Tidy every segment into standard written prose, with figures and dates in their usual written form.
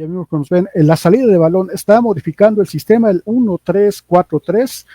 ya vimos que nos ven, en la salida de balón está modificando el sistema, el 1-3-4-3.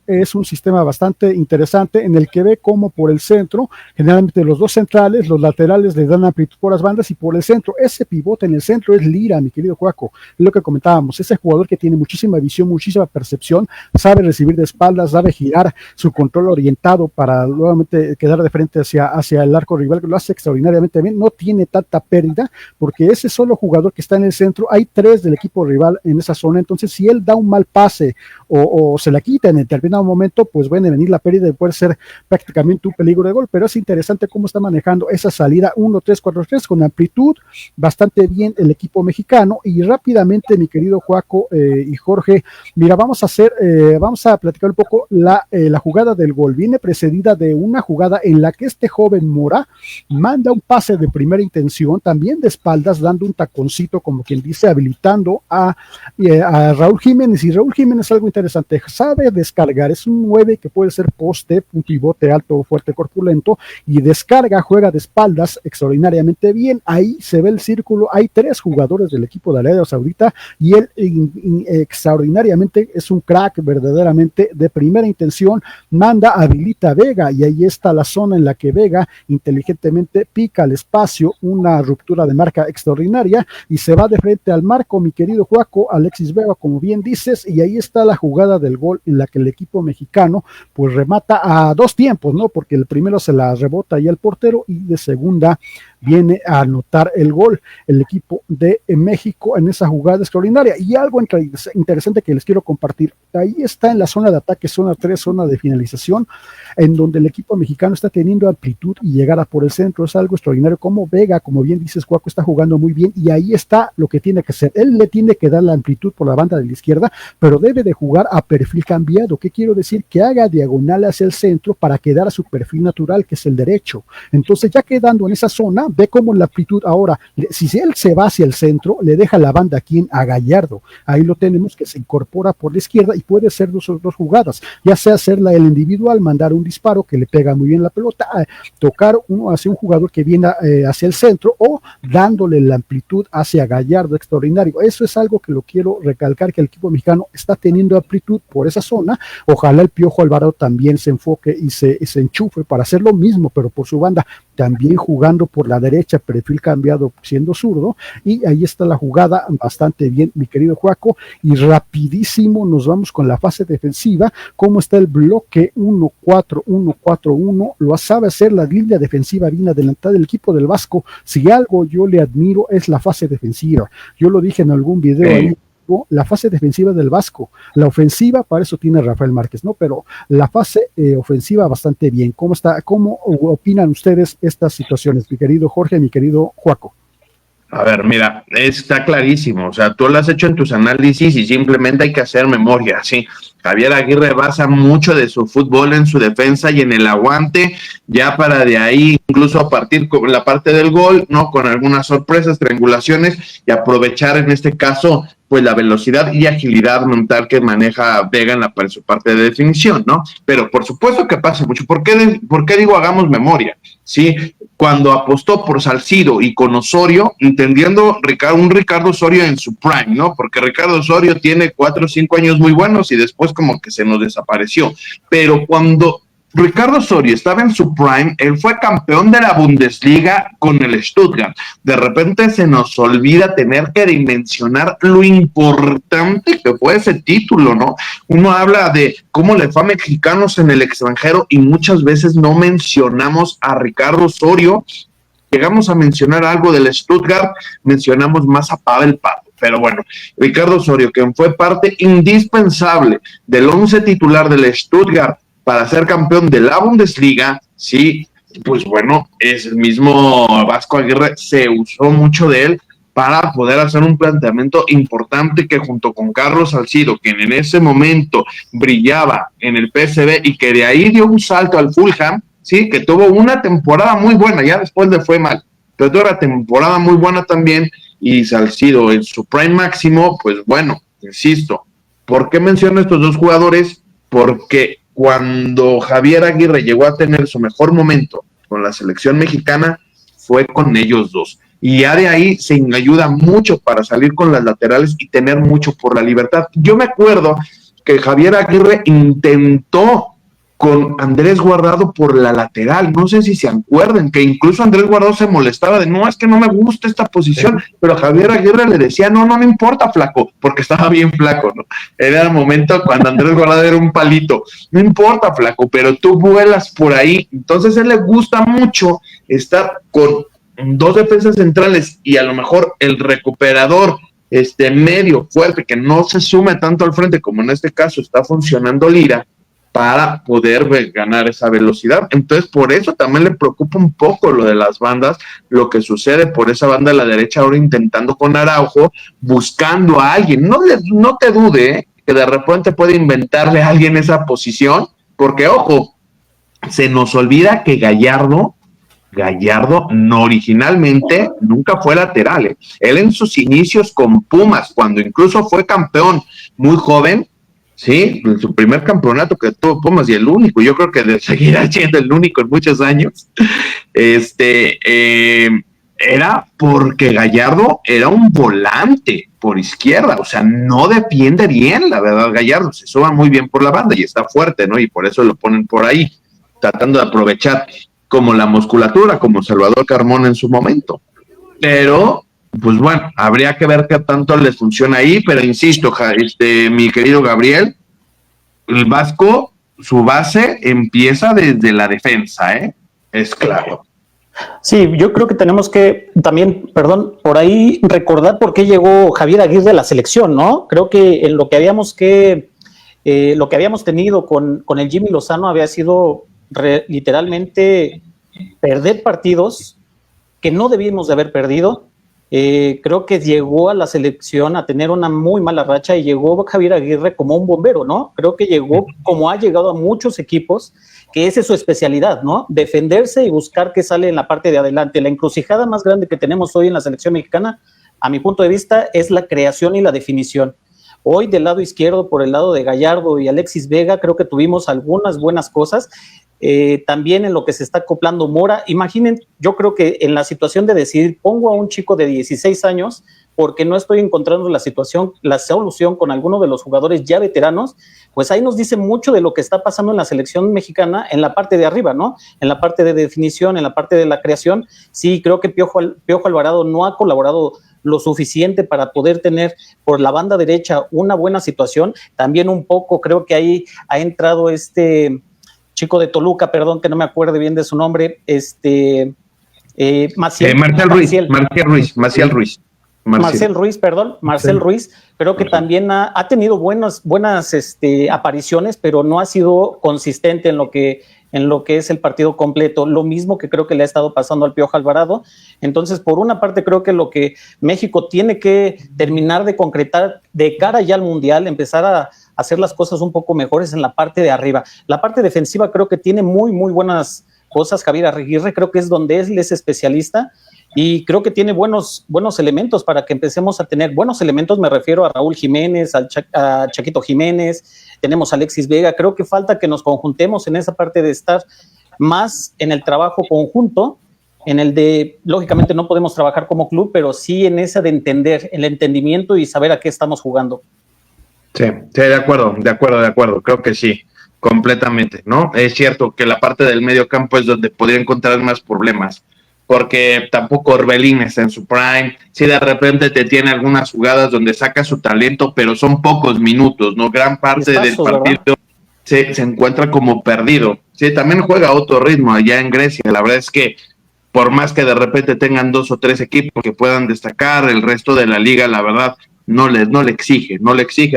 Es un sistema bastante interesante en el que ve cómo por el centro, generalmente los dos centrales, los laterales le dan amplitud por las bandas y por el centro, ese pivote en el centro es Lira, mi querido Cuaco, es lo que comentábamos, ese jugador que tiene muchísima visión, muchísima percepción, sabe recibir de espaldas, sabe girar su control orientado para nuevamente quedar de frente hacia el arco rival, que lo hace extraordinariamente bien, no tiene tanta pérdida, porque ese solo jugador que está en el centro, hay tres del equipo rival en esa zona, entonces si él da un mal pase o se la quita en el determinado momento, pues puede venir la pérdida y puede ser prácticamente un peligro de gol, pero es interesante cómo está manejando esa salida 1-3-4-3 con amplitud bastante bien el equipo mexicano. Y rápidamente, mi querido Joaco y Jorge, mira, vamos a platicar un poco la jugada del gol. Viene precedida de una jugada en la que este joven Mora manda un pase de primera intención, también de espaldas, dando un taconcito, como quien dice, habilitando a Raúl Jiménez, y Raúl Jiménez, algo interesante, sabe descargar, es un 9 que puede ser poste, un pivote alto, fuerte, corpulento, y descarga, juega de espaldas extraordinariamente bien. Ahí se ve el círculo, hay tres jugadores del equipo de Arabia Saudita y él extraordinariamente es un crack verdaderamente de primera intención, manda, habilita a Vega, y ahí está la zona en la que Vega inteligentemente pica el espacio, una ruptura de marca extraordinaria, y se va de frente al marco, mi querido Joaco, Alexis Vega, como bien dices, y ahí está la jugada del gol en la que el equipo mexicano pues remata a dos tiempos, ¿no? Porque el primero se la rebota ahí al portero y de segunda viene a anotar el gol el equipo de México en esa jugada extraordinaria. Y algo interesante que les quiero compartir, ahí está en la zona de ataque, zona 3, zona de finalización, en donde el equipo mexicano está teniendo amplitud y llegada por el centro. Es algo extraordinario, como Vega, como bien dices, Cuaco, está jugando muy bien, y ahí está lo que tiene que hacer. Él le tiene que dar la amplitud por la banda de la izquierda, pero debe de jugar a perfil cambiado. ¿Qué quiero decir? Que haga diagonal hacia el centro para quedar a su perfil natural, que es el derecho. Entonces, ya quedando en esa zona, ve cómo la amplitud ahora, si él se va hacia el centro, le deja la banda a Gallardo. Ahí lo tenemos, que se incorpora por la izquierda y puede ser dos jugadas, ya sea hacerla el individual, mandar un disparo que le pega muy bien la pelota, tocar hacia un jugador que viene hacia el centro, o dándole la amplitud hacia Gallardo. Extraordinario. Eso es algo que lo quiero recalcar, que el equipo mexicano está teniendo amplitud por esa zona. Ojalá el Piojo Alvarado también se enfoque y se enchufe para hacer lo mismo, pero por su banda, también jugando por la derecha, perfil cambiado, siendo zurdo, y ahí está la jugada bastante bien, mi querido Joaco. Y rapidísimo nos vamos con la fase defensiva, cómo está el bloque 1-4-1-4-1, lo sabe hacer la línea defensiva bien adelantada del equipo del Vasco. Si algo yo le admiro es la fase defensiva, yo lo dije en algún video ahí, la fase defensiva del Vasco. La ofensiva, para eso tiene Rafael Márquez, ¿no? Pero la fase ofensiva bastante bien. ¿Cómo opinan ustedes estas situaciones, mi querido Jorge, mi querido Joaco? A ver, mira, está clarísimo, o sea, tú lo has hecho en tus análisis y simplemente hay que hacer memoria, ¿sí? Javier Aguirre basa mucho de su fútbol en su defensa y en el aguante, ya para de ahí incluso a partir con la parte del gol, ¿no? Con algunas sorpresas, triangulaciones, y aprovechar en este caso pues la velocidad y agilidad mental que maneja Vega en su parte de definición, ¿no? Pero por supuesto que pasa mucho. ¿Por qué digo hagamos memoria? Sí, cuando apostó por Salcido y con Osorio, entendiendo un Ricardo Osorio en su prime, ¿no? Porque Ricardo Osorio tiene 4 o 5 años muy buenos y después como que se nos desapareció. Pero cuando Ricardo Osorio estaba en su prime, él fue campeón de la Bundesliga con el Stuttgart. De repente se nos olvida tener que dimensionar lo importante que fue ese título, ¿no? Uno habla de cómo le fue a mexicanos en el extranjero y muchas veces no mencionamos a Ricardo Osorio. Llegamos a mencionar algo del Stuttgart, mencionamos más a Pavel Pardo. Pero bueno, Ricardo Osorio, quien fue parte indispensable del 11 titular del Stuttgart para ser campeón de la Bundesliga, sí, pues bueno, es el mismo Vasco Aguirre, se usó mucho de él para poder hacer un planteamiento importante que junto con Carlos Salcido, quien en ese momento brillaba en el PSV y que de ahí dio un salto al Fulham, sí, que tuvo una temporada muy buena, ya después le fue mal, pero tuvo una temporada muy buena también, y Salcido en su prime máximo, pues bueno, insisto, ¿por qué menciono estos dos jugadores? Porque cuando Javier Aguirre llegó a tener su mejor momento con la selección mexicana, fue con ellos dos. y ya de ahí se ayuda mucho para salir con las laterales y tener mucho por la libertad. Yo me acuerdo que Javier Aguirre intentó con Andrés Guardado por la lateral, no sé si se acuerdan, que incluso Andrés Guardado se molestaba de, no, es que no me gusta esta posición, pero Javier Aguirre le decía, no importa, flaco, porque estaba bien flaco, ¿no? Era el momento cuando Andrés Guardado era un palito, no importa, flaco, pero tú vuelas por ahí. Entonces a él le gusta mucho estar con dos defensas centrales y a lo mejor el recuperador medio fuerte, que no se sume tanto al frente como en este caso está funcionando Lira, para poder ganar esa velocidad. Entonces, por eso también le preocupa un poco lo de las bandas, lo que sucede por esa banda a la derecha ahora intentando con Araujo, buscando a alguien. No te dude que de repente puede inventarle a alguien esa posición, porque, ojo, se nos olvida que Gallardo no originalmente nunca fue lateral. Él en sus inicios con Pumas, cuando incluso fue campeón muy joven, sí, en su primer campeonato que tuvo Pumas y el único, yo creo que seguirá siendo el único en muchos años, era porque Gallardo era un volante por izquierda, o sea, no defiende bien, la verdad, Gallardo se suba muy bien por la banda y está fuerte, ¿no? Y por eso lo ponen por ahí, tratando de aprovechar como la musculatura, como Salvador Carmona en su momento. Pero pues bueno, habría que ver qué tanto les funciona ahí, pero insisto, mi querido Gabriel, el Vasco, su base empieza desde la defensa, es claro. Sí, yo creo que tenemos que también, por ahí recordar por qué llegó Javier Aguirre a la selección, ¿no? Creo que en lo que habíamos tenido con el Jimmy Lozano había sido literalmente perder partidos que no debíamos de haber perdido. Creo que llegó a la selección a tener una muy mala racha y llegó Javier Aguirre como un bombero, ¿no? Creo que llegó como ha llegado a muchos equipos, que esa es su especialidad, ¿no? Defenderse y buscar qué sale en la parte de adelante. La encrucijada más grande que tenemos hoy en la selección mexicana, a mi punto de vista, es la creación y la definición. Hoy del lado izquierdo, por el lado de Gallardo y Alexis Vega, creo que tuvimos algunas buenas cosas. También en lo que se está acoplando Mora. Imaginen, yo creo que en la situación de decidir, pongo a un chico de 16 años porque no estoy encontrando la solución con alguno de los jugadores ya veteranos, pues ahí nos dice mucho de lo que está pasando en la selección mexicana en la parte de arriba, ¿no? En la parte de definición, en la parte de la creación. Sí, creo que Piojo Alvarado no ha colaborado lo suficiente para poder tener por la banda derecha una buena situación. También un poco creo que ahí ha entrado chico de Toluca, perdón, que no me acuerdo bien de su nombre, Marcial Ruiz, creo que también ha tenido buenas apariciones, pero no ha sido consistente en lo que es el partido completo, lo mismo que creo que le ha estado pasando al Piojo Alvarado. Entonces, por una parte, creo que lo que México tiene que terminar de concretar de cara ya al Mundial, empezar a hacer las cosas un poco mejores en la parte de arriba. La parte defensiva creo que tiene muy, muy buenas cosas Javier Aguirre, creo que es donde él es especialista, y creo que tiene buenos elementos para que empecemos a tener buenos elementos. Me refiero a Raúl Jiménez, a Chaquito Jiménez, tenemos a Alexis Vega. Creo que falta que nos conjuntemos en esa parte de estar más en el trabajo conjunto, en el de, lógicamente no podemos trabajar como club, pero sí en esa de entender, el entendimiento y saber a qué estamos jugando. Sí, de acuerdo, creo que sí, completamente, ¿no? Es cierto que la parte del medio campo es donde podría encontrar más problemas, porque tampoco Orbelín está en su prime. Si de repente te tiene algunas jugadas donde saca su talento, pero son pocos minutos, ¿no? Gran parte del partido se encuentra como perdido. Sí, también juega a otro ritmo allá en Grecia. La verdad es que por más que de repente tengan 2 o 3 equipos que puedan destacar, el resto de la liga, la verdad, no le exige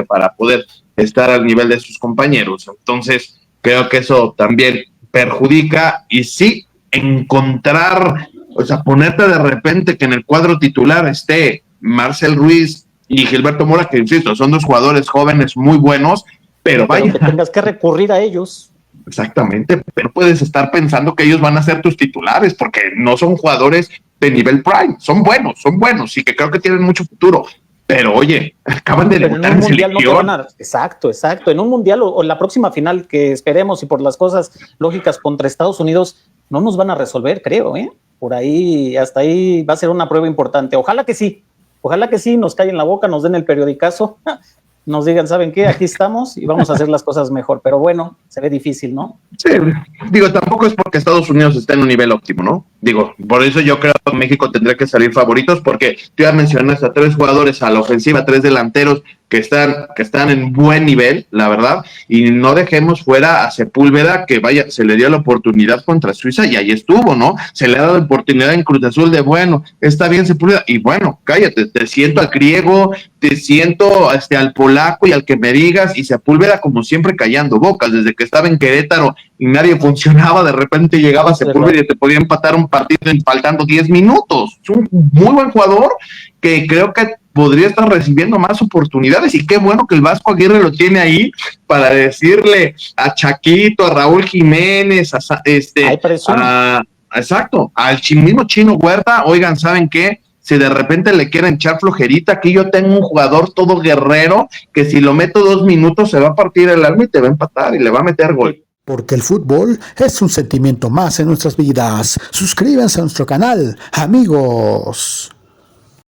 para poder estar al nivel de sus compañeros. Entonces, creo que eso también perjudica, y sí, encontrar, o sea, ponerte de repente que en el cuadro titular esté Marcel Ruiz y Gilberto Mora, que insisto, son 2 jugadores jóvenes muy buenos, pero vaya. Que tengas que recurrir a ellos. Exactamente, pero puedes estar pensando que ellos van a ser tus titulares, porque no son jugadores de nivel prime, son buenos, y que creo que tienen mucho futuro. Pero oye, acaban de debutar en selección. Exacto. En un mundial o la próxima final que esperemos, y por las cosas lógicas contra Estados Unidos, no nos van a resolver, creo, por ahí, hasta ahí va a ser una prueba importante. Ojalá que sí, nos callen la boca, nos den el periodicazo, nos digan, ¿saben qué? Aquí estamos y vamos a hacer las cosas mejor. Pero bueno, se ve difícil, ¿no? Sí, digo, tampoco es porque Estados Unidos está en un nivel óptimo, ¿no? Digo, por eso yo creo que México tendría que salir favoritos, porque tú ya mencionaste a 3 jugadores a la ofensiva, 3 delanteros que están en buen nivel, la verdad, y no dejemos fuera a Sepúlveda, que vaya, se le dio la oportunidad contra Suiza y ahí estuvo, ¿no? Se le ha dado la oportunidad en Cruz Azul de, bueno, está bien Sepúlveda, y bueno, cállate, te siento al griego, te siento al polaco y al que me digas, y Sepúlveda como siempre callando bocas, desde que estaba en Querétaro y nadie funcionaba, de repente llegaba Sepúlveda y te podía empatar un partido faltando 10 minutos. Es un muy buen jugador que creo que podría estar recibiendo más oportunidades, y qué bueno que el Vasco Aguirre lo tiene ahí para decirle a Chaquito, a Raúl Jiménez, exacto, al mismo Chino Huerta, oigan, ¿saben qué? Si de repente le quieren echar flojerita, aquí yo tengo un jugador todo guerrero que si lo meto 2 minutos se va a partir el alma y te va a empatar y le va a meter gol. Porque el fútbol es un sentimiento más en nuestras vidas. Suscríbanse a nuestro canal, amigos.